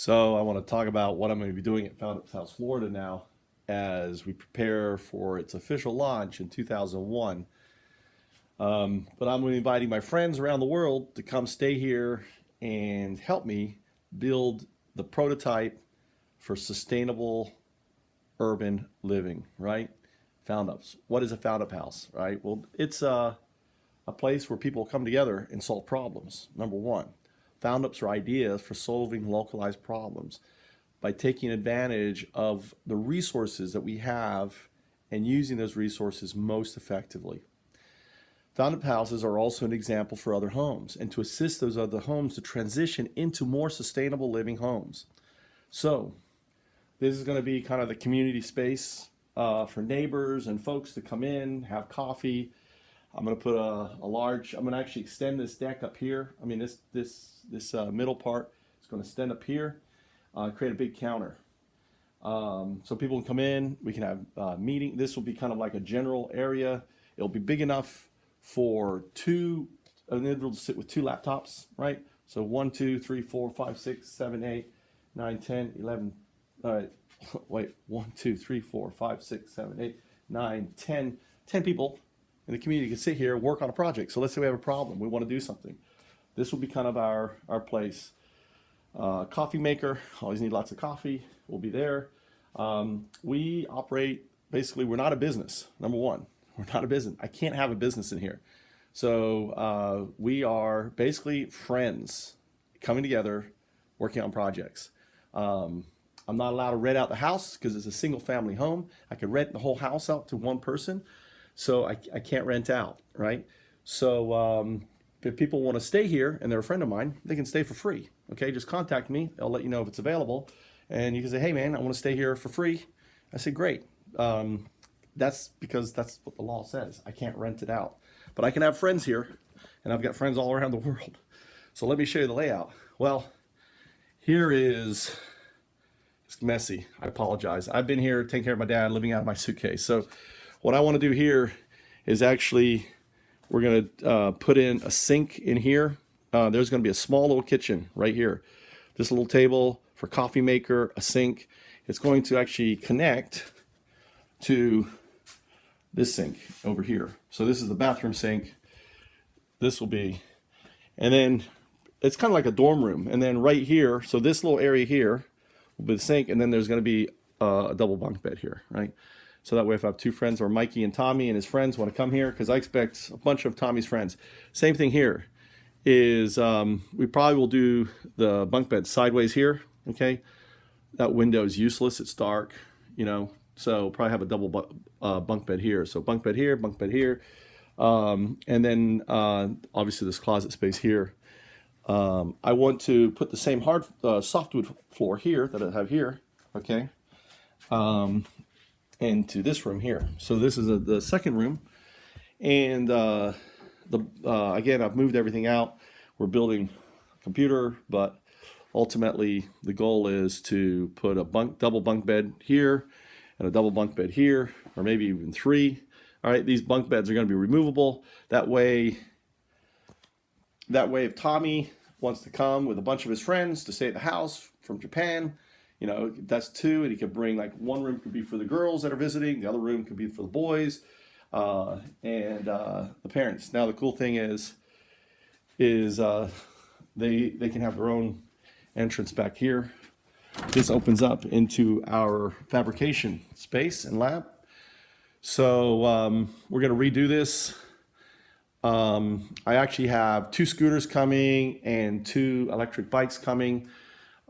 So I want to talk about what I'm going to be doing at Foundups House, Florida now as we prepare for its official launch in 2001. But I'm going to be inviting my friends around the world to come stay here and help me build the prototype for sustainable urban living, right? Foundups. What is a Foundup house, right? Well, it's a place where people come together and solve problems, number one. Foundups are ideas for solving localized problems by taking advantage of the resources that we have and using those resources most effectively. Foundup houses are also an example for other homes and to assist those other homes to transition into more sustainable living homes. So this is going to be kind of the community space for neighbors and folks to come in, have coffee. I'm going to put I'm going to actually extend this deck up here. I mean, this middle part is going to extend up here, create a big counter. So people can come in, we can have meeting. This will be kind of like a general area. It'll be big enough for an individual to sit with two laptops, right? So 1, 2, 3, 4, 5, 6, 7, 8, 9, 10, 11. All right, wait, 1, 2, 3, 4, 5, 6, 7, 8, 9, 10. 10 people in the community can sit here and work on a project. So let's say we have a problem, we want to do something. This will be kind of our place. Coffee maker, always need lots of coffee, will be there. We operate, basically, we're not a business, number one. We're not a business. I can't have a business in here. So we are basically friends coming together, working on projects. I'm not allowed to rent out the house because it's a single family home. I could rent the whole house out to one person. So I can't rent out, right? So if people want to stay here and they're a friend of mine, they can stay for free. Okay, just contact me. I'll let you know if it's available. And you can say, hey man, I want to stay here for free. I say, great. That's because that's what the law says. I can't rent it out. But I can have friends here, and I've got friends all around the world. So let me show you the layout. Well, here is, it's messy. I apologize. I've been here taking care of my dad, living out of my suitcase. So what I want to do here is actually, we're going to put in a sink in here. There's going to be a small little kitchen right here. This little table for coffee maker, a sink. It's going to actually connect to this sink over here. So this is the bathroom sink. This will be, and then it's kind of like a dorm room. And then right here, so this little area here will be the sink, and then there's going to be a double bunk bed here, right? So that way if I have two friends, or Mikey and Tommy and his friends want to come here, because I expect a bunch of Tommy's friends. Same thing here is we probably will do the bunk bed sideways here, okay? That window is useless, it's dark, you know, so probably have a double bunk bed here. So bunk bed here, and then obviously this closet space here. I want to put the same softwood floor here that I have here, okay? Into this room here. So this is the second room, and again, I've moved everything out. We're building a computer, but ultimately the goal is to put a double bunk bed here and a double bunk bed here, or maybe even 3. All right, these bunk beds are going to be removable. That way if Tommy wants to come with a bunch of his friends to stay at the house from Japan, you know, that's 2, and he could bring, like, one room could be for the girls that are visiting, the other room could be for the boys, and the parents. Now the cool thing is they can have their own entrance back here. This opens up into our fabrication space and lab. So we're going to redo this. I actually have 2 scooters coming and 2 electric bikes coming.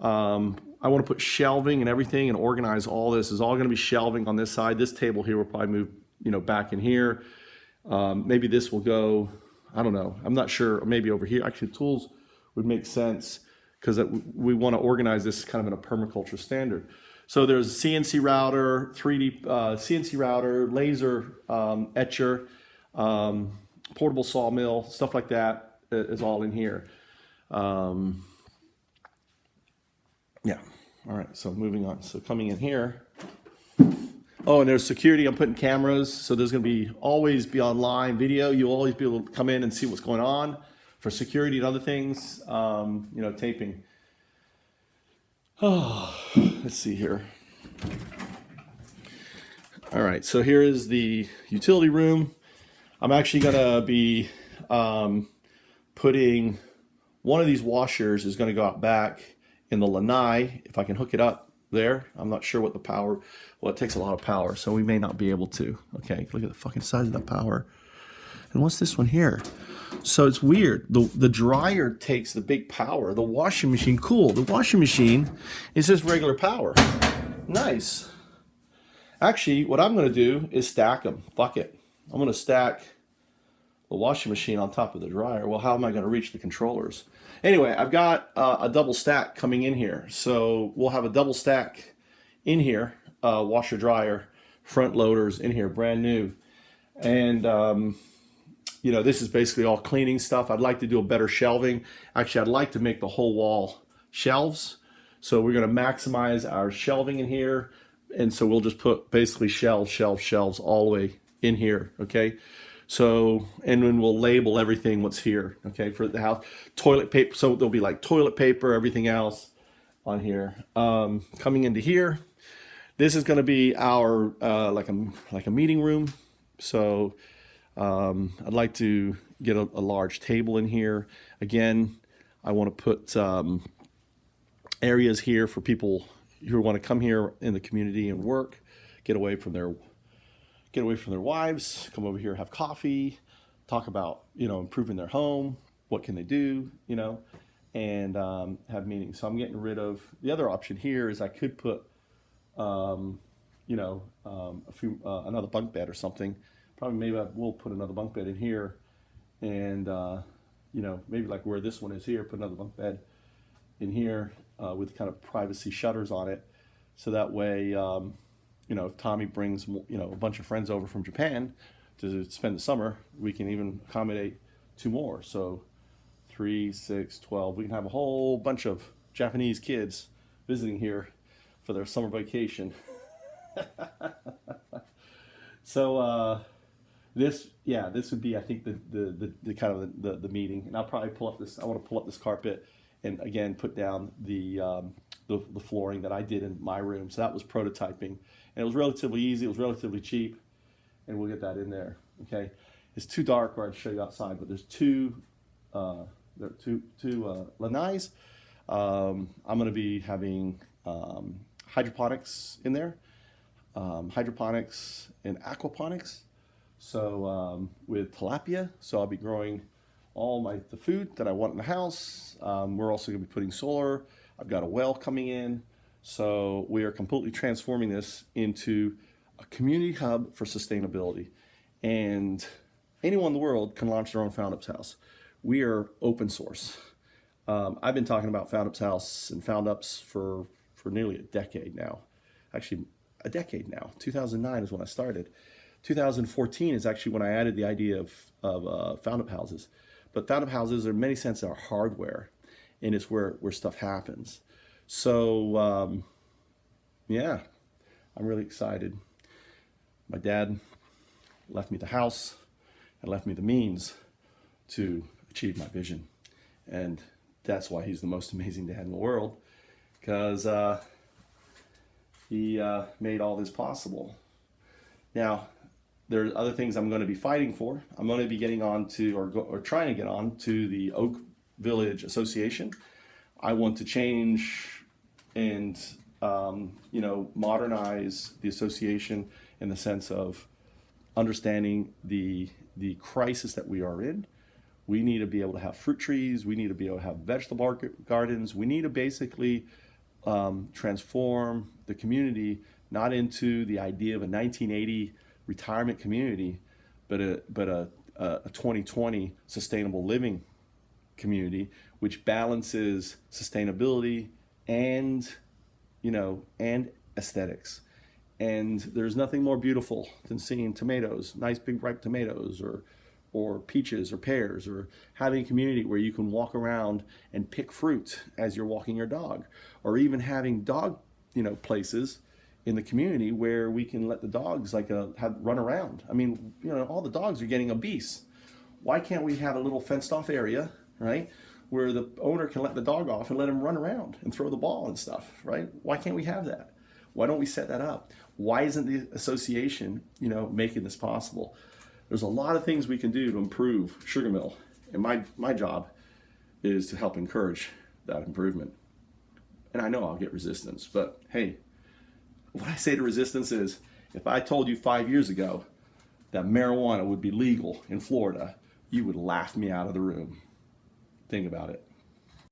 I want to put shelving and everything and organize all this. It's all going to be shelving on this side. This table here will probably move, you know, back in here. Maybe this will go, I don't know. I'm not sure. Or maybe over here. Actually, tools would make sense because we want to organize this kind of in a permaculture standard. So there's a CNC router, 3D CNC router, laser etcher, portable sawmill, stuff like that is all in here. Yeah. All right. So moving on. So coming in here. Oh, and there's security. I'm putting cameras. So there's going to be always be online video. You'll always be able to come in and see what's going on for security and other things. You know, taping. Oh, let's see here. All right, so here is the utility room. I'm actually gonna be putting one of these washers is gonna go out back in the lanai, if I can hook it up there. I'm not sure what the power, well, it takes a lot of power, so we may not be able to. Okay, look at the fucking size of that power. And what's this one here? So it's weird. The dryer takes the big power. The washing machine, cool. The washing machine is just regular power. Nice. Actually, what I'm going to do is stack them. Fuck it. I'm going to stack the washing machine on top of the dryer. Well, how am I going to reach the controllers? Anyway, I've got a double stack coming in here. So we'll have a double stack in here, washer dryer, front loaders in here, brand new. And you know, this is basically all cleaning stuff. I'd like to do a better shelving. Actually, I'd like to make the whole wall shelves. So we're going to maximize our shelving in here. And so we'll just put basically shelves all the way in here, okay? So, and then we'll label everything what's here, okay, for the house. Toilet paper, so there'll be like toilet paper, everything else on here. Coming into here, this is going to be our, like a meeting room. So, I'd like to get a large table in here. Again, I want to put areas here for people who want to come here in the community and work, get away from their wives, come over here, have coffee, talk about, you know, improving their home, what can they do, you know, and have meetings. So I'm getting rid of the other option here is I could put, you know, another bunk bed or something. Probably maybe I will put another bunk bed in here and, you know, maybe like where this one is here, put another bunk bed in here with kind of privacy shutters on it. So that way, you know, if Tommy brings, you know, a bunch of friends over from Japan to spend the summer, we can even accommodate 2 more. So 3, 6, 12. We can have a whole bunch of Japanese kids visiting here for their summer vacation. So, this would be, I think, the kind of the meeting, and I'll probably pull up this. I want to pull up this carpet, and again put down the flooring that I did in my room. So that was prototyping, and it was relatively easy. It was relatively cheap, and we'll get that in there. Okay, it's too dark where I'd show you outside, but there's two lanais. I'm going to be having hydroponics in there, hydroponics and aquaponics. So with tilapia, so I'll be growing all the food that I want in the house. We're also going to be putting solar. I've got a well coming in. So we are completely transforming this into a community hub for sustainability. And anyone in the world can launch their own Foundups house. We are open source. I've been talking about Foundups house and Foundups for nearly a decade now. Actually, a decade now. 2009 is when I started. 2014 is actually when I added the idea of Foundup houses. But Foundup houses are in many senses are hardware, and it's where stuff happens. So, yeah, I'm really excited. My dad left me the house and left me the means to achieve my vision. And that's why he's the most amazing dad in the world, because he made all this possible. Now, there's other things I'm going to be fighting for. I'm going to be getting on to, or trying to get on to the Oak Village Association. I want to change and, you know, modernize the association in the sense of understanding the crisis that we are in. We need to be able to have fruit trees. We need to be able to have vegetable gardens. We need to basically transform the community, not into the idea of a 1980 retirement community, but a 2020 sustainable living community, which balances sustainability and, you know, and aesthetics. And there's nothing more beautiful than seeing tomatoes, nice big ripe tomatoes, or peaches or pears, or having a community where you can walk around and pick fruit as you're walking your dog, or even having dog, you know, places in the community where we can let the dogs run around. I mean, you know, all the dogs are getting obese. Why can't we have a little fenced off area, right, where the owner can let the dog off and let him run around and throw the ball and stuff, right? Why can't we have that? Why don't we set that up? Why isn't the association, making this possible? There's a lot of things we can do to improve Sugar Mill, and my job is to help encourage that improvement. And I know I'll get resistance, but hey, what I say to resistance is, if I told you 5 years ago that marijuana would be legal in Florida, you would laugh me out of the room. Think about it.